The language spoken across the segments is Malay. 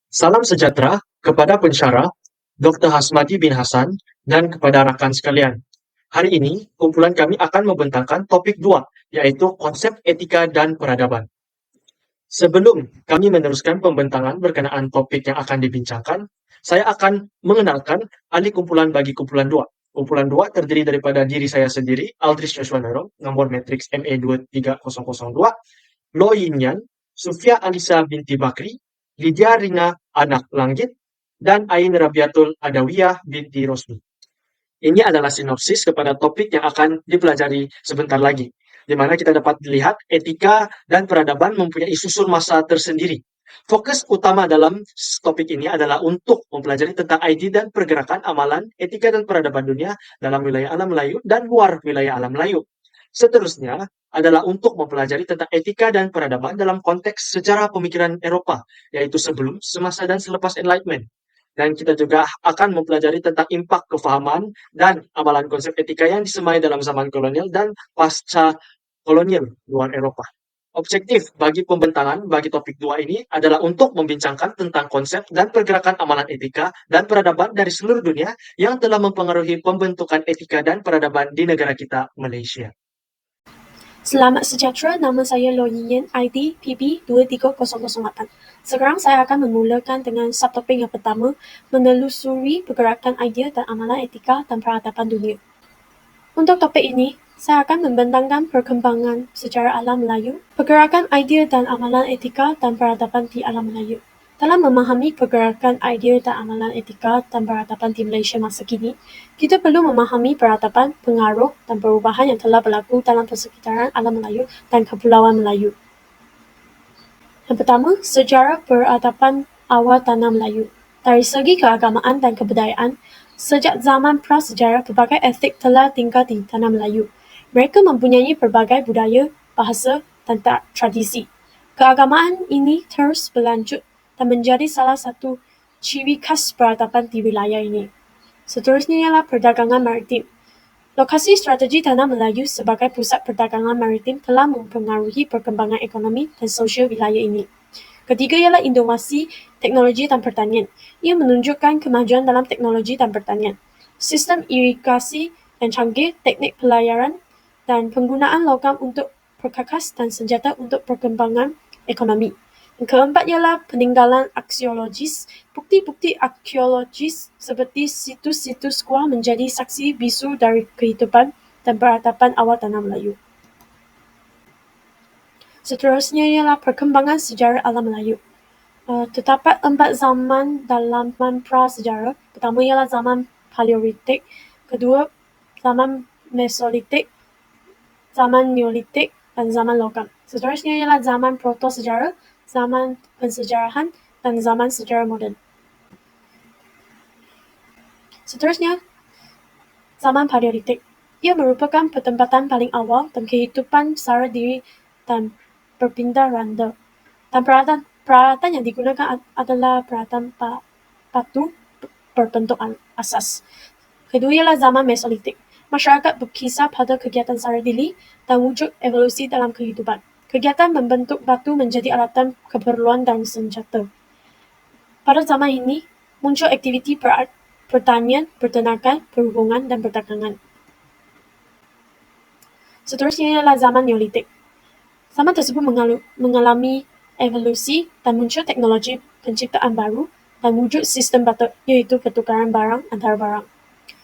Salam sejahtera kepada pensyarah, Dr. Hasmadi bin Hasan, dan kepada rakan sekalian. Hari ini, kumpulan kami akan membentangkan topik 2, yaitu konsep etika dan peradaban. Sebelum kami meneruskan pembentangan berkenaan topik yang akan dibincangkan, saya akan mengenalkan ahli kumpulan bagi kumpulan 2. Kumpulan 2 terdiri daripada diri saya sendiri, Aldris Joshua Nerong, nomor matriks ME23002, Lo Yin Yan, Sufia Alisa binti Bakri, Lydia Rina anak Langgit, dan Ain Rabiatul Adawiyah binti Rosmi. Ini adalah sinopsis kepada topik yang akan dipelajari sebentar lagi, di mana kita dapat melihat etika dan peradaban mempunyai susun masa tersendiri. Fokus utama dalam topik ini adalah untuk mempelajari tentang ID dan pergerakan amalan etika dan peradaban dunia dalam wilayah alam Melayu dan luar wilayah alam Melayu. Seterusnya adalah untuk mempelajari tentang etika dan peradaban dalam konteks sejarah pemikiran Eropa, yaitu sebelum, semasa, dan selepas Enlightenment. Dan kita juga akan mempelajari tentang impak kefahaman dan amalan konsep etika yang disemai dalam zaman kolonial dan pasca kolonial luar Eropa. Objektif bagi pembentangan bagi topik 2 ini adalah untuk membincangkan tentang konsep dan pergerakan amalan etika dan peradaban dari seluruh dunia yang telah mempengaruhi pembentukan etika dan peradaban di negara kita, Malaysia. Selamat sejahtera, nama saya Lo Yin, ID PB23008. Sekarang saya akan memulakan dengan subtopik yang pertama, menelusuri pergerakan idea dan amalan etika dan peradaban dunia. Untuk topik ini, saya akan membentangkan perkembangan sejarah alam Melayu, pergerakan idea dan amalan etika dan peradaban di alam Melayu. Dalam memahami pergerakan idea dan amalan etika dan peradaban di Malaysia masa kini, kita perlu memahami peradaban, pengaruh dan perubahan yang telah berlaku dalam persekitaran alam Melayu dan Kepulauan Melayu. Yang pertama, sejarah peradaban awal tanah Melayu. Dari segi keagamaan dan kebudayaan, sejak zaman prasejarah, pelbagai etnik telah tinggal di tanah Melayu. Mereka mempunyai pelbagai budaya, bahasa dan tradisi. Keagamaan ini terus berlanjut dan menjadi salah satu ciri khas peradaban di wilayah ini. Seterusnya ialah perdagangan maritim. Lokasi strategi tanah Melayu sebagai pusat perdagangan maritim telah mempengaruhi perkembangan ekonomi dan sosial wilayah ini. Ketiga ialah inovasi teknologi dan pertanian. Ia menunjukkan kemajuan dalam teknologi dan pertanian. Sistem irigasi yang canggih, teknik pelayaran, dan penggunaan logam untuk perkakas dan senjata untuk perkembangan ekonomi. Yang keempat ialah peninggalan arkeologis. Bukti-bukti arkeologis seperti situs-situs kuah menjadi saksi bisu dari kehidupan dan peradaban awal tanah Melayu. Seterusnya ialah perkembangan sejarah alam Melayu. Terdapat 4 zaman dalam zaman prasejarah. Pertama ialah zaman Paleolitik, kedua zaman Mesolitik, zaman Neolitik, dan zaman logam. Seterusnya ialah zaman proto-sejarah, zaman pensejarahan, dan zaman sejarah moden. Seterusnya, zaman Paleolitik. Ia merupakan pertempatan paling awal dan kehidupan sara diri dan berpindah randa. Dan peralatan yang digunakan adalah peralatan batu berbentuk asas. Kedua ialah zaman Mesolitik. Masyarakat berkisar pada kegiatan sara diri dan wujud evolusi dalam kehidupan. Kegiatan membentuk batu menjadi alatan keperluan dan senjata. Pada zaman ini, muncul aktiviti pertanian, peternakan, perhubungan, dan perdagangan. Seterusnya ialah zaman Neolitik. Zaman tersebut mengalami evolusi dan muncul teknologi penciptaan baru dan wujud sistem batuk, iaitu pertukaran barang antara barang.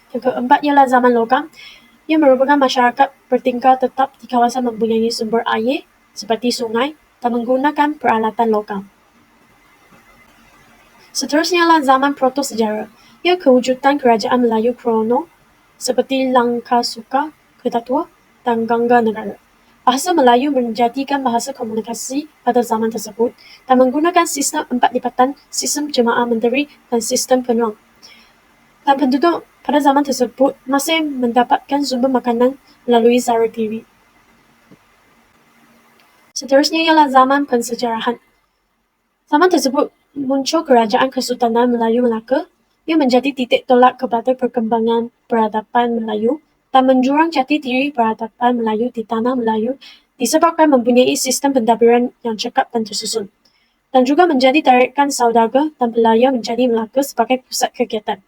Yang keempat ialah zaman logam. Ia merupakan masyarakat bertingkah tetap di kawasan mempunyai sumber air seperti sungai dan menggunakan peralatan logam. Seterusnya ialah zaman proto-sejarah. Ia kewujudan kerajaan Melayu Kuno seperti Langkasuka, Kedatua, dan Gangga Negara. Bahasa Melayu menjadikan bahasa komunikasi pada zaman tersebut dan menggunakan sistem 4 lipatan, sistem jemaah menteri, dan sistem penuang. Dan penduduk pada zaman tersebut masih mendapatkan sumber makanan melalui sara diri. Seterusnya ialah zaman pensejarahan. Zaman tersebut muncul kerajaan Kesultanan Melayu Melaka. Ia menjadi titik tolak kepada perkembangan peradaban Melayu dan menjurang jati diri peradaban Melayu di tanah Melayu disebabkan mempunyai sistem pentadbiran yang cekap dan tersusun. dan juga menjadi tarikan saudagar dan belayar menjadi Melaka sebagai pusat kegiatan.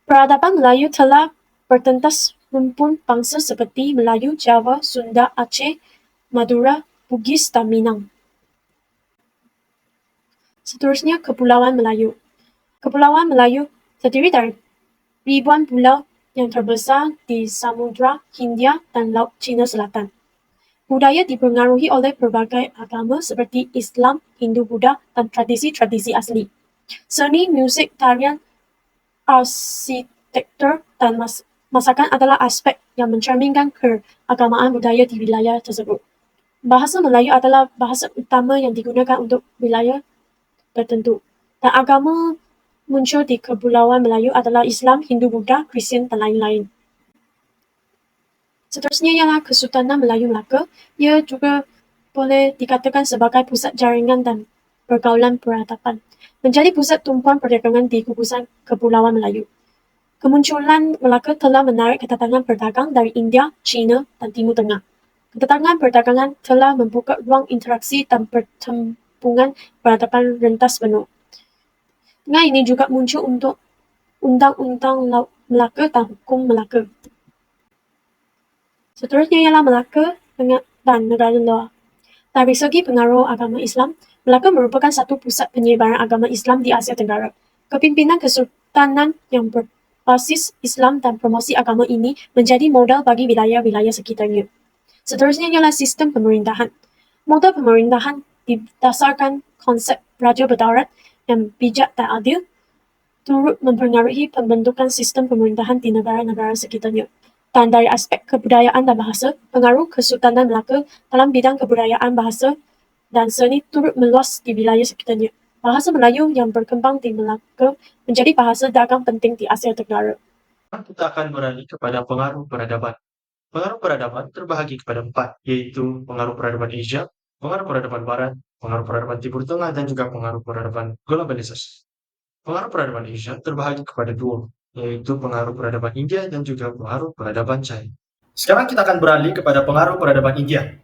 Peradaban Melayu telah bertentas rumpun bangsa seperti Melayu, Jawa, Sunda, Aceh, Madura, Bugis, dan Minang. Seterusnya, Kepulauan Melayu. Kepulauan Melayu terdiri dari ribuan pulau yang terbesar di Samudra Hindia dan Laut Cina Selatan. Budaya dipengaruhi oleh berbagai agama seperti Islam, Hindu, Buddha, dan tradisi-tradisi asli. Seni, musik, tarian, arsitektur, dan masakan adalah aspek yang mencerminkan keagamaan budaya di wilayah tersebut. Bahasa Melayu adalah bahasa utama yang digunakan untuk wilayah tertentu. Dan agama muncul di Kepulauan Melayu adalah Islam, Hindu, Buddha, Kristian, dan lain-lain. Seterusnya ialah Kesultanan Melayu Melaka. Ia juga boleh dikatakan sebagai pusat jaringan dan pergaulan peradaban. Menjadi pusat tumpuan perdagangan di gugusan Kepulauan Melayu. Kemunculan Melaka telah menarik kedatangan perdagang dari India, China, dan Timur Tengah. Kedatangan perdagangan telah membuka ruang interaksi dan pertempuran peradaban rentas penuh. Dengan ini juga muncul untuk Undang-Undang Laut Melaka dan Hukum Melaka. Seterusnya ialah Melaka dan negara luar. Dari segi pengaruh agama Islam, Melaka merupakan satu pusat penyebaran agama Islam di Asia Tenggara. Kepimpinan Kesultanan yang berbasis Islam dan promosi agama ini menjadi modal bagi wilayah-wilayah sekitarnya. Seterusnya ialah sistem pemerintahan. Model pemerintahan didasarkan konsep raja berdaulat yang bijak dan adil, turut mempengaruhi pembentukan sistem pemerintahan di negara-negara sekitarnya. Dan dari aspek kebudayaan dan bahasa, pengaruh Kesultanan Melaka dalam bidang kebudayaan, bahasa, dan seni turut meluas di wilayah sekitarnya. Bahasa Melayu yang berkembang di Melaka menjadi bahasa dagang penting di Asia Tenggara. Kita akan beralih kepada pengaruh peradaban. Pengaruh peradaban terbahagi kepada 4, yaitu pengaruh peradaban Asia, pengaruh peradaban Barat, pengaruh peradaban Timur Tengah, dan juga pengaruh peradaban globalisasi. Pengaruh peradaban Asia terbahagi kepada 2, yaitu pengaruh peradaban India dan juga pengaruh peradaban China. Sekarang kita akan beralih kepada pengaruh peradaban India.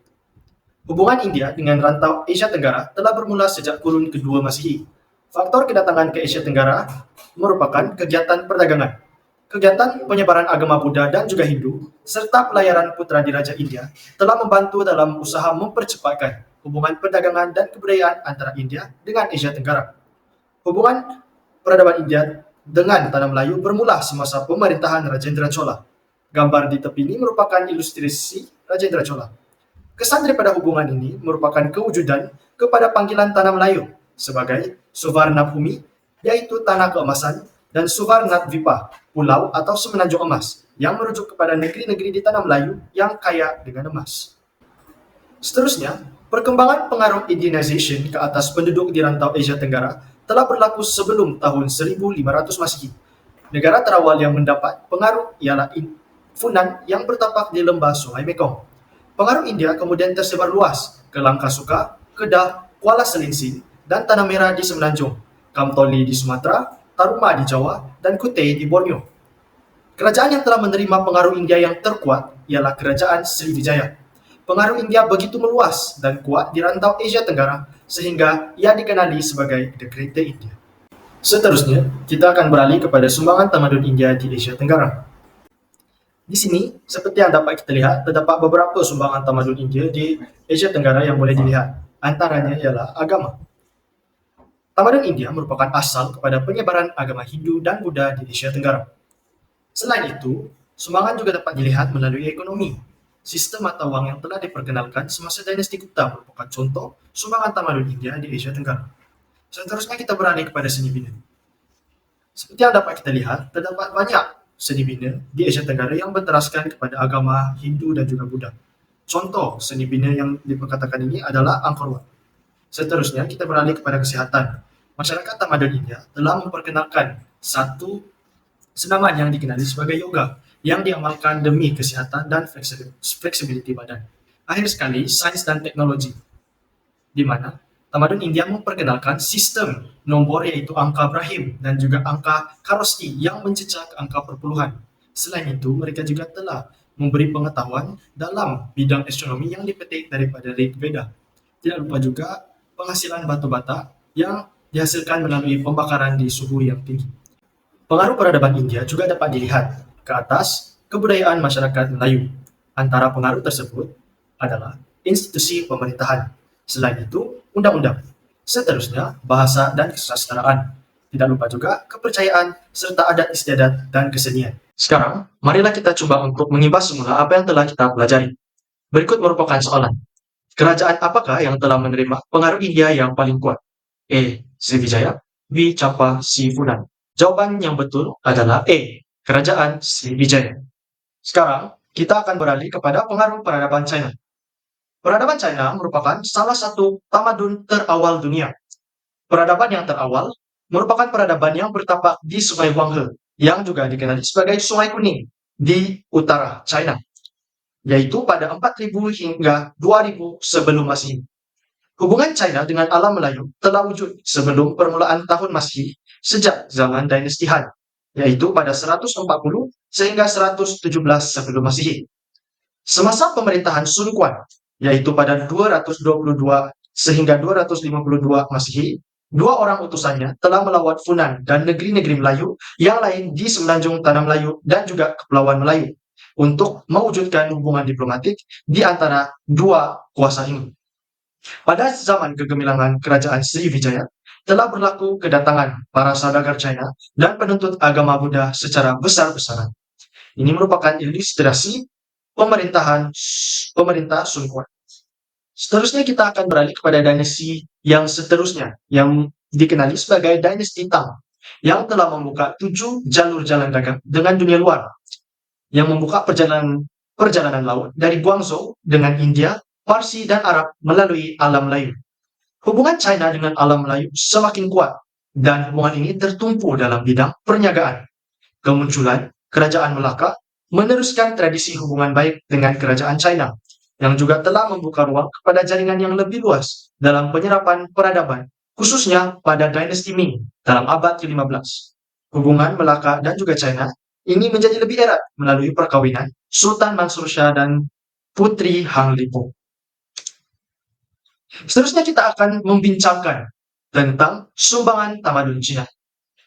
Hubungan India dengan rantau Asia Tenggara telah bermula sejak kurun kedua Masehi. Faktor kedatangan ke Asia Tenggara merupakan kegiatan perdagangan, kegiatan penyebaran agama Buddha dan juga Hindu, serta pelayaran putra diraja India telah membantu dalam usaha mempercepatkan hubungan perdagangan dan kebudayaan antara India dengan Asia Tenggara. Hubungan peradaban India dengan tanah Melayu bermula semasa pemerintahan Rajendra Chola. Gambar di tepi ini merupakan ilustrasi Rajendra Chola. Kesan daripada hubungan ini merupakan kewujudan kepada panggilan tanah Melayu sebagai Suvarna Bhumi, yaitu tanah keemasan, dan Suvarnadvipa, pulau atau semenanjung emas, yang merujuk kepada negeri-negeri di tanah Melayu yang kaya dengan emas. Seterusnya, perkembangan pengaruh Indianization ke atas penduduk di rantau Asia Tenggara telah berlaku sebelum tahun 1500 Masehi. Negara terawal yang mendapat pengaruh ialah Funan yang bertapak di lembah Sungai Mekong. Pengaruh India kemudian tersebar luas ke Langkasuka, Kedah, Kuala Selinsin, dan Tanah Merah di Semenanjung, Kamtoli di Sumatera, Taruma di Jawa, dan Kutai di Borneo. Kerajaan yang telah menerima pengaruh India yang terkuat ialah Kerajaan Sriwijaya. Pengaruh India begitu meluas dan kuat di rantau Asia Tenggara sehingga ia dikenali sebagai The Great India. Seterusnya, kita akan beralih kepada sumbangan tamadun India di Asia Tenggara. Di sini, seperti yang dapat kita lihat, terdapat beberapa sumbangan tamadun India di Asia Tenggara yang boleh dilihat. Antaranya ialah agama. Tamadun India merupakan asal kepada penyebaran agama Hindu dan Buddha di Asia Tenggara. Selain itu, sumbangan juga dapat dilihat melalui ekonomi. Sistem mata wang yang telah diperkenalkan semasa dinasti Gupta merupakan contoh sumbangan tamadun India di Asia Tenggara. Seterusnya kita beralih kepada seni bina. Seperti yang dapat kita lihat, terdapat banyak seni bina di Asia Tenggara yang berteraskan kepada agama Hindu dan juga Buddha. Contoh seni bina yang diperkatakan ini adalah Angkor Wat. Seterusnya kita beralih kepada kesihatan. Masyarakat tamadun India telah memperkenalkan satu senaman yang dikenali sebagai yoga yang diamalkan demi kesihatan dan fleksibiliti badan. Akhir sekali, sains dan teknologi, di mana tamadun India memperkenalkan sistem nombor yaitu angka Brahim dan juga angka Kharosti yang mencecah angka perpuluhan. Selain itu, mereka juga telah memberi pengetahuan dalam bidang astronomi yang dipetik daripada Rig Veda. Tidak lupa juga penghasilan batu bata yang dihasilkan melalui pembakaran di suhu yang tinggi. Pengaruh peradaban India juga dapat dilihat ke atas kebudayaan masyarakat Melayu. Antara pengaruh tersebut adalah institusi pemerintahan. Selain itu, undang-undang. Seterusnya, bahasa dan kesusastraan. Tidak lupa juga kepercayaan serta adat istiadat dan kesenian. Sekarang, marilah kita coba untuk mengimbas semula apa yang telah kita pelajari. Berikut merupakan soalan. Kerajaan apakah yang telah menerima pengaruh India yang paling kuat? A. Sriwijaya, B. Champa, C. Funan. Jawaban yang betul adalah E. Kerajaan Sriwijaya. Sekarang, kita akan beralih kepada pengaruh peradaban China. Peradaban China merupakan salah satu tamadun terawal dunia. Peradaban yang terawal merupakan peradaban yang bertapak di Sungai Huanghe, yang juga dikenali sebagai Sungai Kuning di utara China, yaitu pada 4000 hingga 2000 sebelum Masehi. Hubungan China dengan alam Melayu telah wujud sebelum permulaan tahun Masehi sejak zaman dinasti Han, yaitu pada 140 sehingga 117 sebelum Masehi. Semasa pemerintahan Sun Quan, yaitu pada 222 sehingga 252 Masehi, dua orang utusannya telah melawat Funan dan negeri-negeri Melayu yang lain di Semenanjung Tanah Melayu dan juga Kepulauan Melayu untuk mewujudkan hubungan diplomatik di antara dua kuasa ini. Pada zaman kegemilangan kerajaan Sriwijaya, telah berlaku kedatangan para saudagar China dan penuntut agama Buddha secara besar-besaran. Ini merupakan ilustrasi pemerintah Sun Quan. Seterusnya kita akan beralih kepada dinasti yang seterusnya, yang dikenali sebagai dinasti Tang, yang telah membuka 7 jalur jalan dagang dengan dunia luar, yang membuka perjalanan laut dari Guangzhou dengan India, Parsi, dan Arab melalui alam Melayu. Hubungan China dengan alam Melayu semakin kuat, dan hubungan ini tertumpu dalam bidang perniagaan. Kemunculan Kerajaan Melaka meneruskan tradisi hubungan baik dengan Kerajaan China, yang juga telah membuka ruang kepada jaringan yang lebih luas dalam penyerapan peradaban, khususnya pada dinasti Ming dalam abad ke-15. Hubungan Melaka dan juga China ini menjadi lebih erat melalui perkawinan Sultan Mansur Shah dan Putri Hang Lipo. Seterusnya kita akan membincangkan tentang sumbangan tamadun Cina.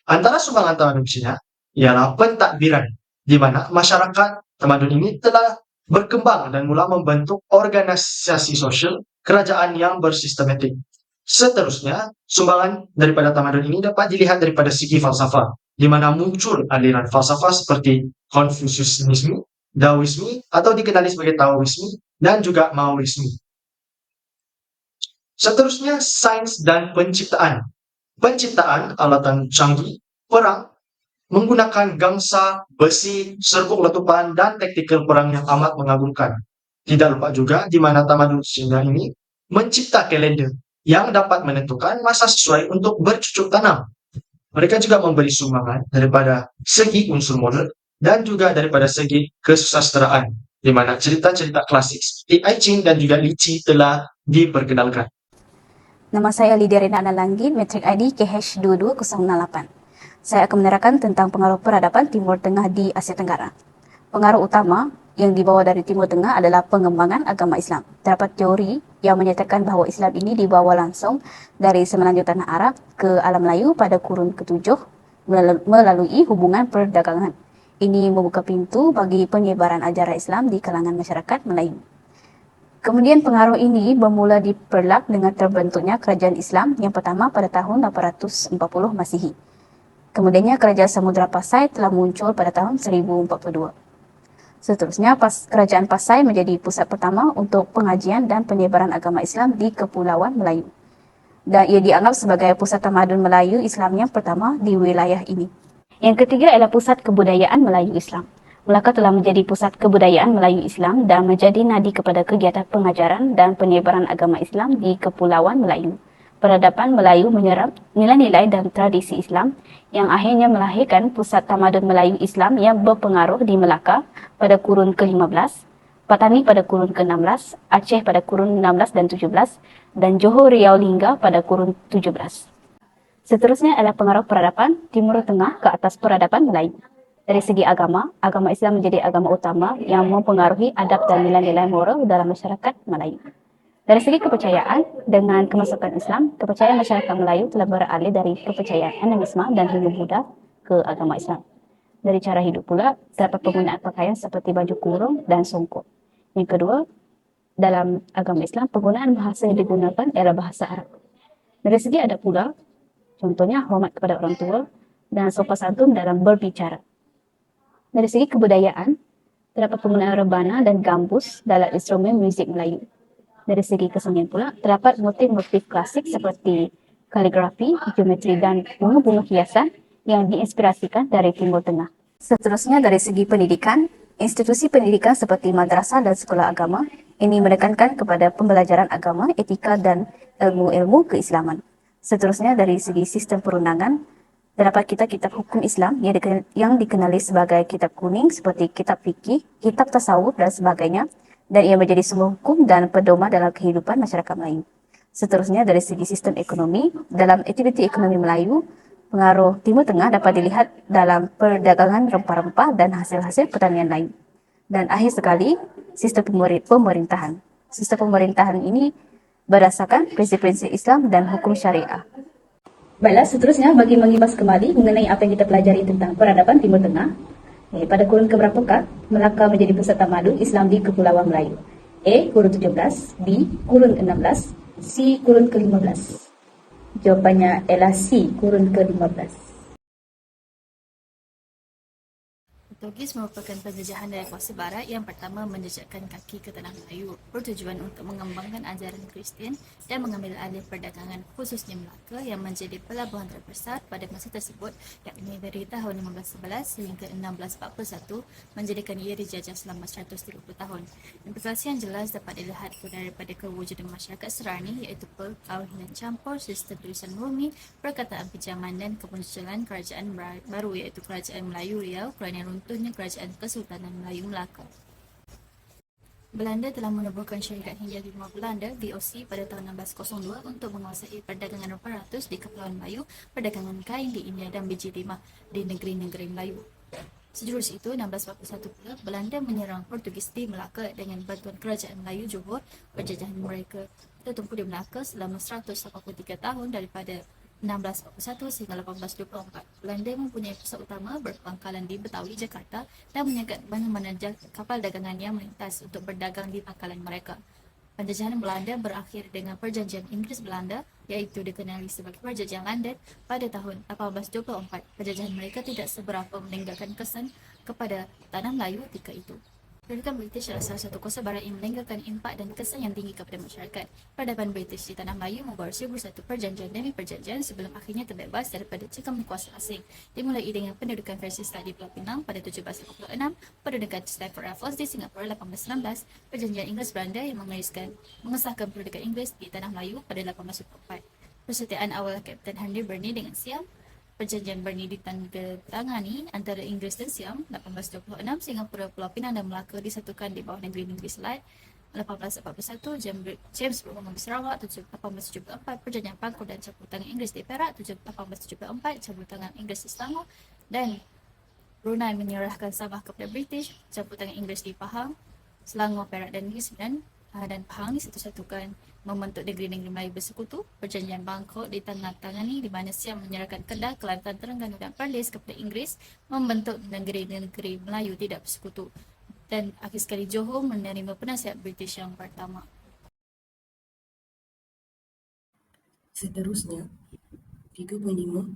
Antara sumbangan tamadun Cina ialah pentadbiran, di mana masyarakat tamadun ini telah berkembang dan mula membentuk organisasi sosial kerajaan yang bersistematik. Seterusnya, sumbangan daripada tamadun ini dapat dilihat daripada segi falsafah, di mana muncul aliran falsafah seperti Konfusianisme, Daoisme, atau dikenali sebagai Taoisme, dan juga Maoisme. Seterusnya, sains dan penciptaan. Penciptaan alatan canggih, perang, menggunakan gangsa, besi, serbuk letupan, dan taktikal perang yang amat mengagumkan. Tidak lupa juga di mana tamadun Cina ini mencipta kalender yang dapat menentukan masa sesuai untuk bercocok tanam. Mereka juga memberi sumbangan daripada segi unsur modern dan juga daripada segi kesusastraan, di mana cerita-cerita klasik seperti I Ching dan juga Li Qi telah diperkenalkan. Nama saya Lydia Rina Analanggit, Metrik ID KH22068. Saya akan menerangkan tentang pengaruh peradaban Timur Tengah di Asia Tenggara. Pengaruh utama yang dibawa dari Timur Tengah adalah pengembangan agama Islam. Terdapat teori yang menyatakan bahawa Islam ini dibawa langsung dari Semenanjung Tanah Arab ke alam Melayu pada kurun ke-7 melalui hubungan perdagangan. Ini membuka pintu bagi penyebaran ajaran Islam di kalangan masyarakat Melayu. Kemudian pengaruh ini bermula diperlak dengan terbentuknya kerajaan Islam yang pertama pada tahun 840 Masehi. Kemudiannya kerajaan Samudra Pasai telah muncul pada tahun 1042. Seterusnya kerajaan Pasai menjadi pusat pertama untuk pengajian dan penyebaran agama Islam di Kepulauan Melayu. Dan ia dianggap sebagai pusat tamadun Melayu Islam yang pertama di wilayah ini. Yang ketiga adalah pusat kebudayaan Melayu Islam. Melaka telah menjadi pusat kebudayaan Melayu Islam dan menjadi nadi kepada kegiatan pengajaran dan penyebaran agama Islam di Kepulauan Melayu. Peradaban Melayu menyerap nilai-nilai dan tradisi Islam yang akhirnya melahirkan pusat tamadun Melayu Islam yang berpengaruh di Melaka pada kurun ke-15, Patani pada kurun ke-16, Aceh pada kurun 16 dan 17, dan Johor Riau Lingga pada kurun 17. Seterusnya adalah pengaruh peradaban Timur Tengah ke atas peradaban Melayu. Dari segi agama Islam menjadi agama utama yang mempengaruhi adab dan nilai-nilai moral dalam masyarakat Melayu. Dari segi kepercayaan, dengan kemasukan Islam, kepercayaan masyarakat Melayu telah beralih dari kepercayaan animisme dan Hindu Buddha ke agama Islam. Dari cara hidup pula, terdapat penggunaan pakaian seperti baju kurung dan songkok. Yang kedua, dalam agama Islam, penggunaan bahasa yang digunakan ialah bahasa Arab. Dari segi adab pula, contohnya hormat kepada orang tua dan sopan santun dalam berbicara. Dari segi kebudayaan, terdapat penggunaan rebana dan gambus dalam instrumen muzik Melayu. Dari segi kesenian pula, terdapat motif-motif klasik seperti kaligrafi, geometri dan bunga-bunga hiasan yang diinspirasikan dari Timur Tengah. Seterusnya dari segi pendidikan, institusi pendidikan seperti madrasah dan sekolah agama ini menekankan kepada pembelajaran agama, etika dan ilmu-ilmu keislaman. Seterusnya dari segi sistem perundangan, terdapat kitab-kitab hukum Islam yang dikenali sebagai kitab kuning seperti kitab fikih, kitab tasawuf dan sebagainya, dan ia menjadi sumber hukum dan pedoman dalam kehidupan masyarakat Melayu. Seterusnya dari segi sistem ekonomi, dalam aktiviti ekonomi Melayu, pengaruh Timur Tengah dapat dilihat dalam perdagangan rempah-rempah dan hasil-hasil pertanian lain. Dan akhir sekali, sistem pemerintahan. Sistem pemerintahan ini berdasarkan prinsip-prinsip Islam dan hukum syariah. Baiklah, seterusnya bagi mengibas kembali mengenai apa yang kita pelajari tentang peradaban Timur Tengah. Pada kurun keberapakah Melaka menjadi pusat tamadun Islam di Kepulauan Melayu? A. Kurun 17, B. Kurun 16, C. Kurun ke-15. Jawapannya ialah C. Kurun ke-15. Portugis merupakan penjajahan dari kuasa barat yang pertama menjejakkan kaki ke tanah Melayu, bertujuan untuk mengembangkan ajaran Kristian dan mengambil alih perdagangan khususnya Melaka yang menjadi pelabuhan terbesar pada masa tersebut, yakni dari tahun 1511 hingga 1641, menjadikan ia dijajah selama 130 tahun. Implikasi yang jelas dapat dilihat daripada kewujudan masyarakat Serani, iaitu perkawinan campur, sistem tulisan Rumi, perkataan pinjaman dan kemunculan kerajaan baru iaitu Kerajaan Melayu Riau kerana runtuhnya Kerajaan Kesultanan Melayu Melaka. Belanda telah menubuhkan syarikat Hindia Timur Belanda (VOC) pada tahun 1602 untuk menguasai perdagangan rempah-ratus di Kepulauan Melayu, perdagangan kain di India dan biji timah di negeri-negeri Melayu. Sejurus itu, 1641 pula, Belanda menyerang Portugis di Melaka dengan bantuan Kerajaan Melayu Johor. Penjajahan mereka tertumpu di Melaka selama 183 tahun daripada 1641 sehingga 1824. Belanda mempunyai pusat utama berpangkalan di Betawi, Jakarta dan menyegat mana-mana kapal dagangan yang melintas untuk berdagang di pangkalan mereka. Penjajahan Belanda berakhir dengan Perjanjian Inggris-Belanda, iaitu dikenali sebagai Perjanjian London pada tahun 1824. Penjajahan mereka tidak seberapa meninggalkan kesan kepada tanah Melayu ketika itu. Pendudukan British adalah salah satu kuasa barat yang meninggalkan impak dan kesan yang tinggi kepada masyarakat. Peradaban British di tanah Melayu membawa 1001 perjanjian demi perjanjian sebelum akhirnya terbebas daripada cengkam kuasa asing. Dimulai dengan pendudukan Francis Drake di Pulau Pinang pada 1756, pendudukan Stafford Raffles di Singapura 1819, perjanjian Inggeris-Belanda yang mengesahkan pendudukan Inggeris di tanah Melayu pada 1824. Persetiaan awal Kapten Henry Burney dengan Siam. Perjanjian Burney ditandatangani antara Inggeris dan Siam 1826, Singapura, Pulau Pinang dan Melaka disatukan di bawah negeri-negeri Selat 1841, James Brooke Sarawak 1874, Perjanjian Pangkor dan campur tangan Inggeris di Perak 1874, campur tangan Inggeris di Selangor, dan Brunei menyerahkan Sabah kepada British, campur tangan Inggeris di Pahang, Selangor, Perak dan New Zealand dan Pahang disatu-satukan membentuk negeri-negeri Melayu bersekutu. Perjanjian Bangkok ditandatangani di mana Siam menyerahkan Kedah, Kelantan, Terengganu dan Perlis kepada Inggeris, membentuk negeri-negeri Melayu tidak bersekutu. Dan akhir sekali Johor menerima penasihat British yang pertama. Seterusnya, 3.5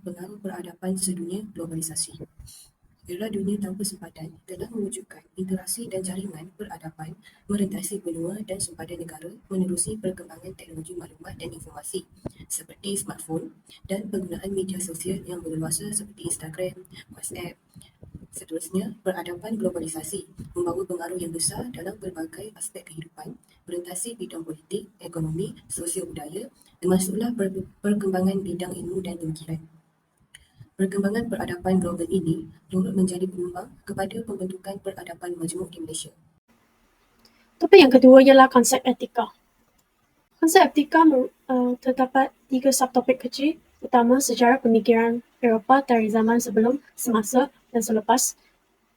Pengaruh peradaban sedunia globalisasi. Era dunia tanpa sempadan telah mewujudkan interaksi dan jaringan peradaban merentasi benua dan sempadan negara menerusi perkembangan teknologi maklumat dan informasi seperti smartphone dan penggunaan media sosial yang berleluasa seperti Instagram, WhatsApp. Seterusnya, peradaban globalisasi membawa pengaruh yang besar dalam pelbagai aspek kehidupan, merentasi bidang politik, ekonomi, sosio budaya, termasuklah perkembangan bidang ilmu dan pemikiran. Perkembangan peradaban global ini turut menjadi penyumbang kepada pembentukan peradaban majmuk di Malaysia. Topik yang kedua ialah konsep etika. Konsep etika terdapat 3 subtopik kecil, utama sejarah pemikiran Eropah dari zaman sebelum, semasa dan selepas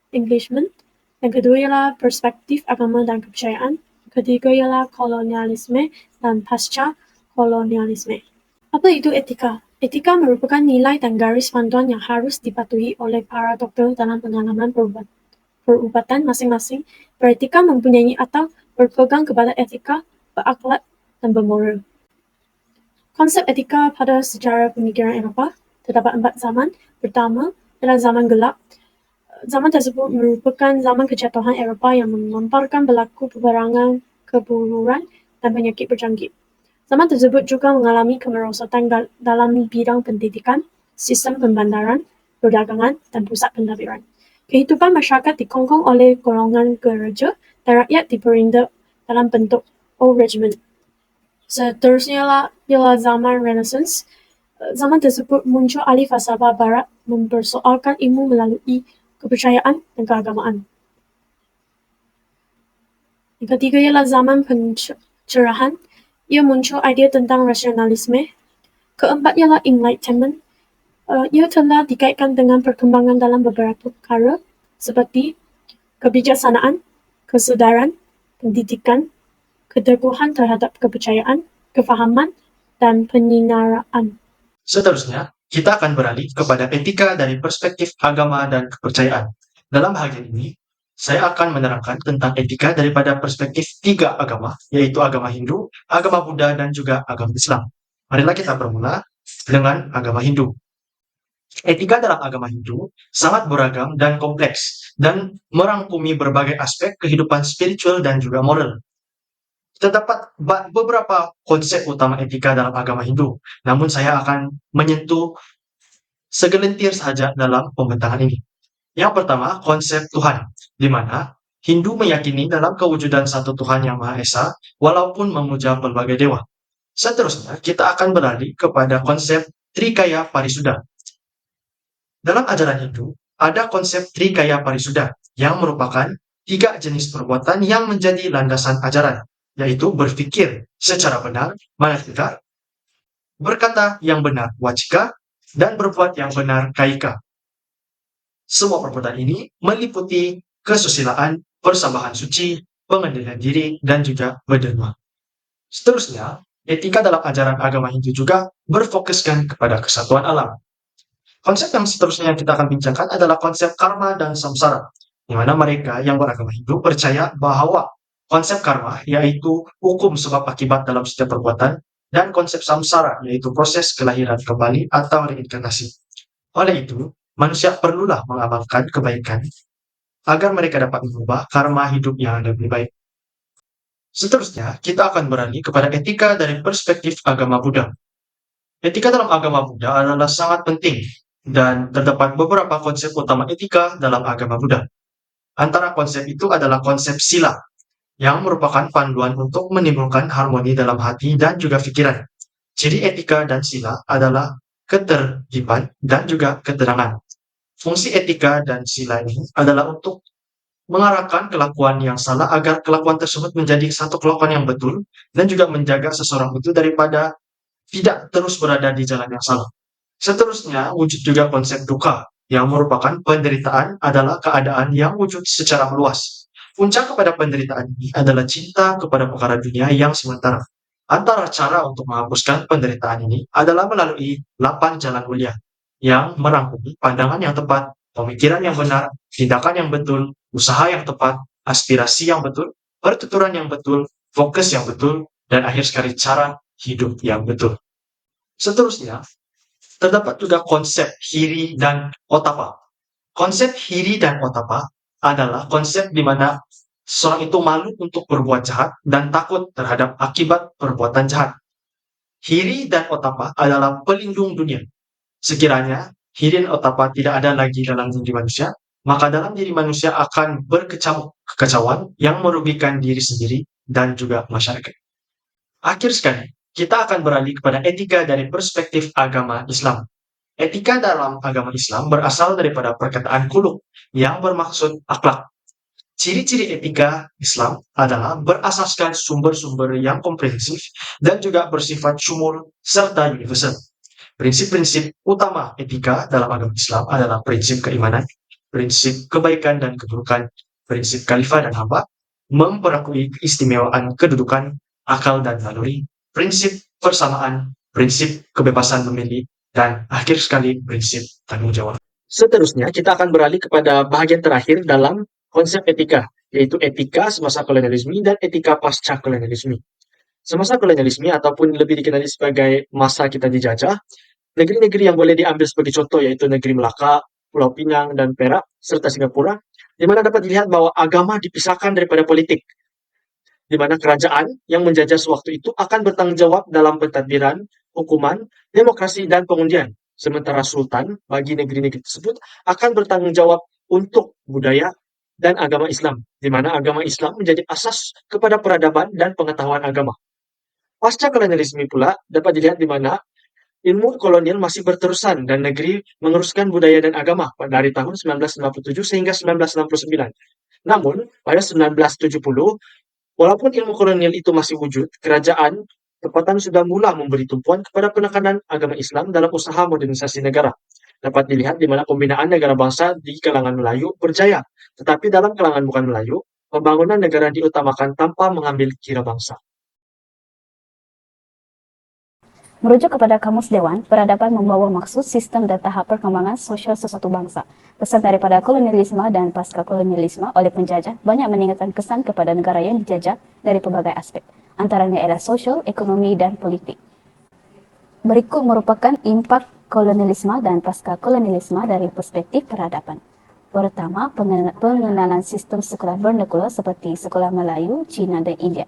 Englishment. Yang kedua ialah perspektif agama dan kepercayaan. Yang ketiga ialah kolonialisme dan pasca kolonialisme. Apa itu etika? Etika merupakan nilai dan garis panduan yang harus dipatuhi oleh para dokter dalam pengalaman perubatan masing-masing. Beretika mempunyai atau berpegang kepada etika, berakhlak, dan bermoral. Konsep etika pada sejarah pemikiran Eropah terdapat 4 zaman. Pertama adalah zaman gelap. Zaman tersebut merupakan zaman kejatuhan Eropah yang mengemparkan berlaku peperangan, keburuan, dan penyakit berjangkit. Zaman tersebut juga mengalami kemerosotan dalam bidang pendidikan, sistem pembandaran, perdagangan, dan pusat pentadbiran. Kehidupan masyarakat dikongkong oleh golongan gereja dan rakyat diperindak dalam bentuk regiment. Seterusnya ialah zaman Renaissance. Zaman tersebut muncul ahli falsafah barat mempersoalkan ilmu melalui kepercayaan dan keagamaan. Yang ketiga ialah zaman pencerahan. Ia muncul idea tentang rasionalisme. Keempat ialah Enlightenment. Ia telah dikaitkan dengan perkembangan dalam beberapa perkara seperti kebijaksanaan, kesedaran, pendidikan, keteguhan terhadap kepercayaan, kefahaman, dan penyinaraan. Seterusnya, kita akan beralih kepada etika dari perspektif agama dan kepercayaan. Dalam bagian ini, saya akan menerangkan tentang etika daripada perspektif 3 agama, yaitu agama Hindu, agama Buddha, dan juga agama Islam. Marilah kita bermula dengan agama Hindu. Etika dalam agama Hindu sangat beragam dan kompleks, dan merangkumi berbagai aspek kehidupan spiritual dan juga moral. Terdapat beberapa konsep utama etika dalam agama Hindu, namun saya akan menyentuh segelintir saja dalam pembentangan ini. Yang pertama, konsep Tuhan, di mana Hindu meyakini dalam kewujudan satu Tuhan yang Maha Esa, walaupun memuja berbagai dewa. Seterusnya, kita akan beralih kepada konsep Trikaya Parisuddha. Dalam ajaran Hindu, ada konsep Trikaya Parisuddha, yang merupakan 3 jenis perbuatan yang menjadi landasan ajaran, yaitu berpikir secara benar, manasika, berkata yang benar, wacika, dan berbuat yang benar, kaika. Semua perbuatan ini meliputi kesusilaan, persembahan suci, pengendalian diri, dan juga berderma. Seterusnya, etika dalam ajaran agama Hindu juga berfokuskan kepada kesatuan alam. Konsep yang seterusnya yang kita akan bincangkan adalah konsep karma dan samsara, di mana mereka yang beragama Hindu percaya bahwa konsep karma yaitu hukum sebab akibat dalam setiap perbuatan, dan konsep samsara yaitu proses kelahiran kembali atau reinkarnasi. Oleh itu, manusia perlulah mengamalkan kebaikan agar mereka dapat mengubah karma hidup yang lebih baik. Seterusnya, kita akan beralih kepada etika dari perspektif agama Buddha. Etika dalam agama Buddha adalah sangat penting, dan terdapat beberapa konsep utama etika dalam agama Buddha. Antara konsep itu adalah konsep sila, yang merupakan panduan untuk menimbulkan harmoni dalam hati dan juga pikiran. Ciri etika dan sila adalah ketertiban dan juga ketenangan. Fungsi etika dan sila ini adalah untuk mengarahkan kelakuan yang salah agar kelakuan tersebut menjadi satu kelakuan yang betul, dan juga menjaga seseorang itu daripada tidak terus berada di jalan yang salah. Seterusnya, wujud juga konsep dukkha, yang merupakan penderitaan adalah keadaan yang wujud secara meluas. Puncak kepada penderitaan ini adalah cinta kepada perkara dunia yang sementara. Antara cara untuk menghapuskan penderitaan ini adalah melalui 8 jalan mulia, yang merangkumi pandangan yang tepat, pemikiran yang benar, tindakan yang betul, usaha yang tepat, aspirasi yang betul, pertuturan yang betul, fokus yang betul, dan akhir sekali cara hidup yang betul. Seterusnya, terdapat juga konsep hiri dan otapa. Konsep hiri dan otapa adalah konsep di mana seorang itu malu untuk berbuat jahat dan takut terhadap akibat perbuatan jahat. Hiri dan otapa adalah pelindung dunia. Sekiranya hiri dan otapa tidak ada lagi dalam diri manusia, maka dalam diri manusia akan berkekacauan yang merugikan diri sendiri dan juga masyarakat. Akhir sekali, kita akan beralih kepada etika dari perspektif agama Islam. Etika dalam agama Islam berasal daripada perkataan khuluq yang bermaksud akhlak. Ciri-ciri etika Islam adalah berasaskan sumber-sumber yang komprehensif dan juga bersifat syumul serta universal. Prinsip-prinsip utama etika dalam agama Islam adalah prinsip keimanan, prinsip kebaikan dan keburukan, prinsip khalifah dan hamba, memperakui keistimewaan kedudukan, akal dan naluri, prinsip persamaan, prinsip kebebasan memilih, dan akhir sekali prinsip tanggung jawab. Seterusnya, kita akan beralih kepada bahagian terakhir dalam konsep etika, yaitu etika semasa kolonialisme dan etika pasca kolonialisme. Semasa kolonialisme ataupun lebih dikenali sebagai masa kita dijajah, negeri-negeri yang boleh diambil sebagai contoh yaitu negeri Melaka, Pulau Pinang, dan Perak, serta Singapura, di mana dapat dilihat bahwa agama dipisahkan daripada politik, di mana kerajaan yang menjajah sewaktu itu akan bertanggung jawab dalam pentadbiran, hukuman, demokrasi, dan pengundian. Sementara sultan bagi negeri-negeri tersebut akan bertanggung jawab untuk budaya dan agama Islam, di mana agama Islam menjadi asas kepada peradaban dan pengetahuan agama. Pasca kolonialisme pula dapat dilihat di mana ilmu kolonial masih berterusan dan negeri meneruskan budaya dan agama dari tahun 1957 sehingga 1969. Namun, pada 1970, walaupun ilmu kolonial itu masih wujud, kerajaan tempatan sudah mula memberi tumpuan kepada penekanan agama Islam dalam usaha modernisasi negara. Dapat dilihat di mana pembinaan negara bangsa di kalangan Melayu berjaya, tetapi dalam kalangan bukan Melayu, pembangunan negara diutamakan tanpa mengambil kira bangsa. Merujuk kepada Kamus Dewan, peradaban membawa maksud sistem dan tahap perkembangan sosial sesuatu bangsa. Pesan daripada kolonialisme dan pasca kolonialisme oleh penjajah banyak meninggalkan kesan kepada negara yang dijajah dari pelbagai aspek, antaranya ialah sosial, ekonomi, dan politik. Berikut merupakan impak kolonialisme dan pasca kolonialisme dari perspektif peradaban. Pertama, pengenalan sistem sekolah vernakular seperti sekolah Melayu, Cina, dan India.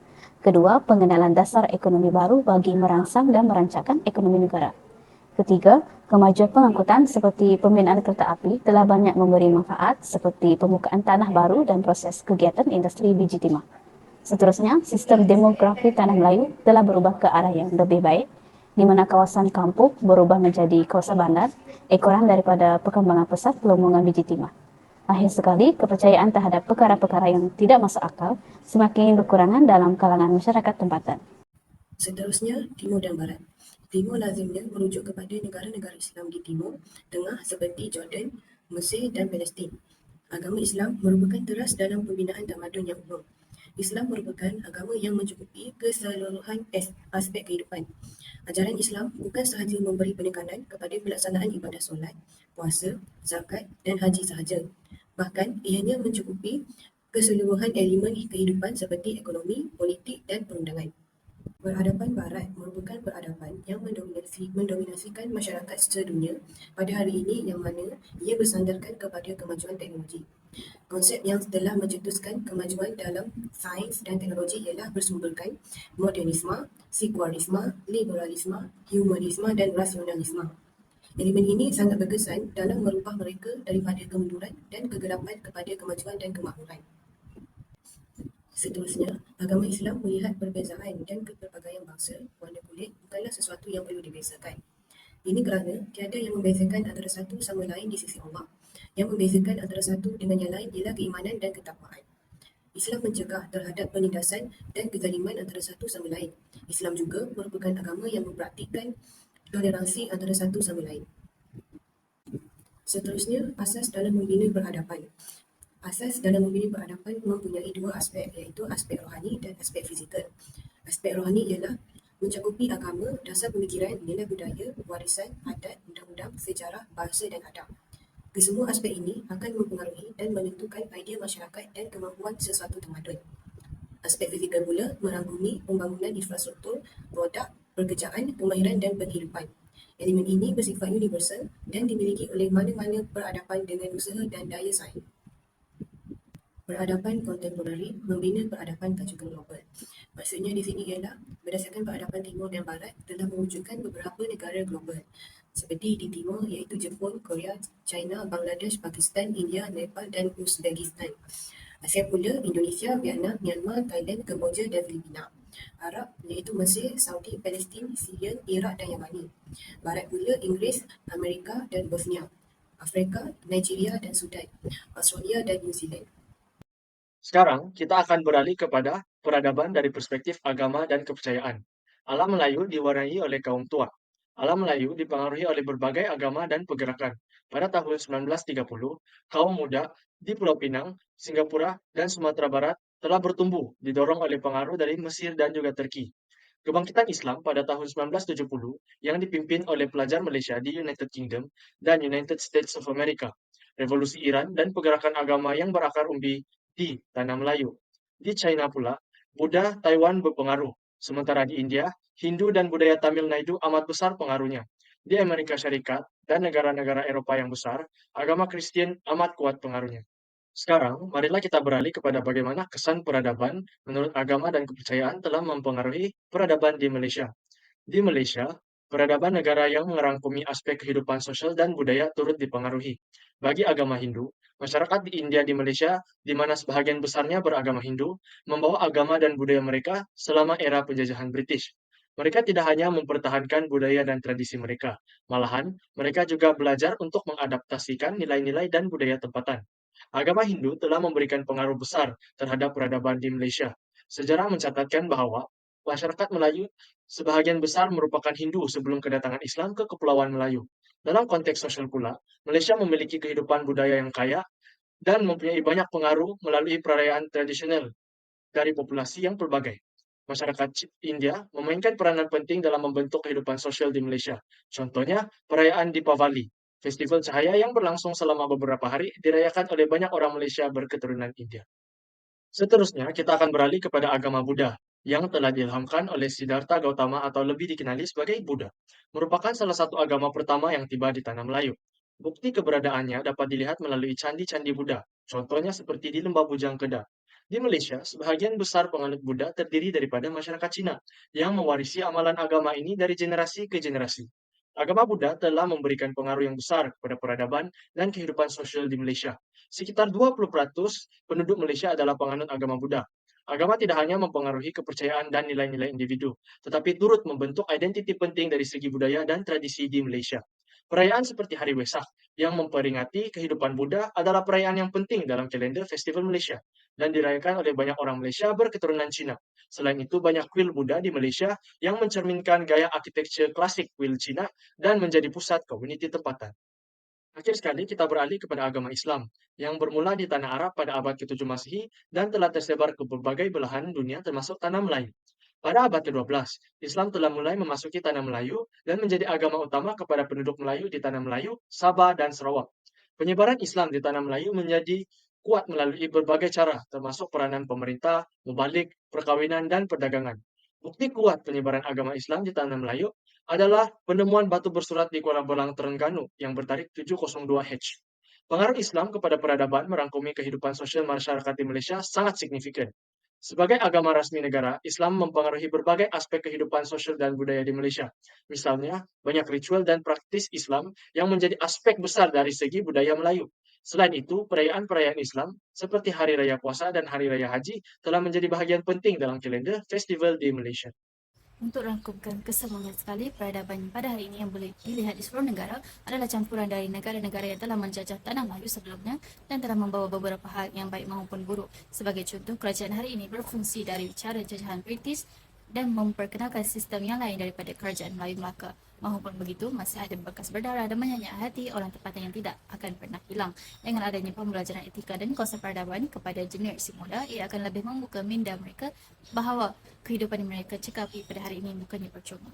Kedua, pengenalan dasar ekonomi baru bagi merangsang dan merancangkan ekonomi negara. Ketiga, kemajuan pengangkutan seperti pembinaan kereta api telah banyak memberi manfaat seperti pembukaan tanah baru dan proses kegiatan industri biji timah. Seterusnya, sistem demografi tanah Melayu telah berubah ke arah yang lebih baik, di mana kawasan kampung berubah menjadi kawasan bandar, ekoran daripada perkembangan pesat pelumbungan biji timah. Akhir sekali, kepercayaan terhadap perkara-perkara yang tidak masuk akal semakin berkurangan dalam kalangan masyarakat tempatan. Seterusnya, Timur dan Barat. Timur lazimnya merujuk kepada negara-negara Islam di Timur Tengah seperti Jordan, Mesir dan Palestin. Agama Islam merupakan teras dalam pembinaan tamadun yang umum. Islam merupakan agama yang mencukupi keseluruhan aspek kehidupan. Ajaran Islam bukan sahaja memberi penekanan kepada pelaksanaan ibadah solat, puasa, zakat dan haji sahaja. Bahkan, ianya mencukupi keseluruhan elemen kehidupan seperti ekonomi, politik dan perundangan. Peradaban Barat merupakan peradaban yang mendominasikan masyarakat sedunia pada hari ini yang mana ia bersandarkan kepada kemajuan teknologi. Konsep yang telah mencetuskan kemajuan dalam sains dan teknologi ialah bersumberkan modernisme, sekulerisme, liberalisme, humanisme dan rasionalisme. Elemen ini sangat berkesan dalam merubah mereka daripada kemunduran dan kegelapan kepada kemajuan dan kemakmuran. Seterusnya, agama Islam melihat perbezaan dan kepelbagaian bangsa, warna kulit bukanlah sesuatu yang perlu dibezakan. Ini kerana tiada yang membezakan antara satu sama lain di sisi Allah. Yang membezakan antara satu dengan yang lain ialah keimanan dan ketakwaan. Islam mencegah terhadap penindasan dan kezaliman antara satu sama lain. Islam juga merupakan agama yang mempraktikkan toleransi antara satu sama lain. Seterusnya, asas dalam membina peradaban. Asas dalam membina peradaban mempunyai dua aspek, iaitu aspek rohani dan aspek fizikal. Aspek rohani ialah mencakupi agama, dasar pemikiran, nilai budaya, warisan, adat, undang-undang, sejarah, bahasa dan adab. Kesemua aspek ini akan mempengaruhi dan menentukan idea masyarakat dan kemampuan sesuatu tamadun. Aspek fizikal pula merangkumi pembangunan infrastruktur, produk, pekerjaan, kemahiran dan penghidupan. Elemen ini bersifat universal dan dimiliki oleh mana-mana peradaban dengan usaha dan daya saing. Peradaban kontemporari membina peradaban kacukan global. Maksudnya di sini ialah berdasarkan peradaban Timur dan Barat telah mewujudkan beberapa negara global seperti di Timur iaitu Jepun, Korea, China, Bangladesh, Pakistan, India, Nepal dan Uzbekistan. Asia pula Indonesia, Vietnam, Myanmar, Thailand, Kemboja dan Filipina. Arab iaitu Mesir, Saudi, Palestin, Syria, Iraq dan Yamani. Barat pula Inggeris, Amerika dan Bosnia. Afrika, Nigeria dan Sudan. Australia dan New Zealand. Sekarang, kita akan beralih kepada peradaban dari perspektif agama dan kepercayaan. Alam Melayu diwarnai oleh kaum tua. Alam Melayu dipengaruhi oleh berbagai agama dan pergerakan. Pada tahun 1930, kaum muda di Pulau Pinang, Singapura, dan Sumatera Barat telah bertumbuh, didorong oleh pengaruh dari Mesir dan juga Turki. Kebangkitan Islam pada tahun 1970 yang dipimpin oleh pelajar Malaysia di United Kingdom dan United States of America, revolusi Iran dan pergerakan agama yang berakar umbi di tanah Melayu. Di China pula, Buddha Taiwan berpengaruh, sementara di India, Hindu dan budaya Tamil Nadu amat besar pengaruhnya. Di Amerika Serikat dan negara-negara Eropa yang besar, agama Kristen amat kuat pengaruhnya. Sekarang, marilah kita beralih kepada bagaimana kesan peradaban menurut agama dan kepercayaan telah mempengaruhi peradaban di Malaysia. Di Malaysia, peradaban negara yang merangkumi aspek kehidupan sosial dan budaya turut dipengaruhi. Bagi agama Hindu, masyarakat di India di Malaysia, di mana sebahagian besarnya beragama Hindu, membawa agama dan budaya mereka selama era penjajahan British. Mereka tidak hanya mempertahankan budaya dan tradisi mereka, malahan mereka juga belajar untuk mengadaptasikan nilai-nilai dan budaya tempatan. Agama Hindu telah memberikan pengaruh besar terhadap peradaban di Malaysia. Sejarah mencatatkan bahwa masyarakat Melayu sebahagian besar merupakan Hindu sebelum kedatangan Islam ke Kepulauan Melayu. Dalam konteks sosial pula, Malaysia memiliki kehidupan budaya yang kaya dan mempunyai banyak pengaruh melalui perayaan tradisional dari populasi yang pelbagai. Masyarakat India memainkan peranan penting dalam membentuk kehidupan sosial di Malaysia. Contohnya, perayaan Deepavali, festival cahaya yang berlangsung selama beberapa hari, dirayakan oleh banyak orang Malaysia berketurunan India. Seterusnya, kita akan beralih kepada agama Buddha, yang telah diilhamkan oleh Siddhartha Gautama atau lebih dikenali sebagai Buddha, merupakan salah satu agama pertama yang tiba di tanah Melayu. Bukti keberadaannya dapat dilihat melalui candi-candi Buddha, contohnya seperti di Lembah Bujang Kedah. Di Malaysia, sebahagian besar penganut Buddha terdiri daripada masyarakat Cina, yang mewarisi amalan agama ini dari generasi ke generasi. Agama Buddha telah memberikan pengaruh yang besar kepada peradaban dan kehidupan sosial di Malaysia. Sekitar 20% penduduk Malaysia adalah penganut agama Buddha. Agama tidak hanya mempengaruhi kepercayaan dan nilai-nilai individu, tetapi turut membentuk identiti penting dari segi budaya dan tradisi di Malaysia. Perayaan seperti Hari Wesak yang memperingati kehidupan Buddha adalah perayaan yang penting dalam kalender Festival Malaysia dan dirayakan oleh banyak orang Malaysia berketurunan Cina. Selain itu, banyak kuil Buddha di Malaysia yang mencerminkan gaya arsitektur klasik kuil Cina dan menjadi pusat komuniti tempatan. Akhir sekali, kita beralih kepada agama Islam, yang bermula di tanah Arab pada abad ke-7 Masehi dan telah tersebar ke berbagai belahan dunia termasuk tanah Melayu. Pada abad ke-12, Islam telah mulai memasuki tanah Melayu dan menjadi agama utama kepada penduduk Melayu di tanah Melayu, Sabah, dan Sarawak. Penyebaran Islam di tanah Melayu menjadi kuat melalui berbagai cara, termasuk peranan pemerintah, mubalik, perkawinan, dan perdagangan. Bukti kuat penyebaran agama Islam di tanah Melayu adalah penemuan batu bersurat di Kuala Belang, Terengganu yang bertarikh 702 H. Pengaruh Islam kepada peradaban merangkumi kehidupan sosial masyarakat di Malaysia sangat signifikan. Sebagai agama rasmi negara, Islam mempengaruhi berbagai aspek kehidupan sosial dan budaya di Malaysia. Misalnya, banyak ritual dan praktis Islam yang menjadi aspek besar dari segi budaya Melayu. Selain itu, perayaan-perayaan Islam seperti Hari Raya Puasa dan Hari Raya Haji telah menjadi bahagian penting dalam kalender festival di Malaysia. Untuk rangkumkan, kesemuanya sekali peradaban pada hari ini yang boleh dilihat di seluruh negara adalah campuran dari negara-negara yang telah menjajah tanah Melayu sebelumnya dan telah membawa beberapa hal yang baik maupun buruk. Sebagai contoh, kerajaan hari ini berfungsi dari cara jajahan British dan memperkenalkan sistem yang lain daripada kerajaan Melayu Melaka. Maupun begitu, masih ada bekas berdarah dan menyenyak hati orang tempatan yang tidak akan pernah hilang. Dengan adanya pembelajaran etika dan konsep peradaban kepada generasi muda, ia akan lebih membuka minda mereka bahawa kehidupan yang mereka cekapi pada hari ini bukannya percuma.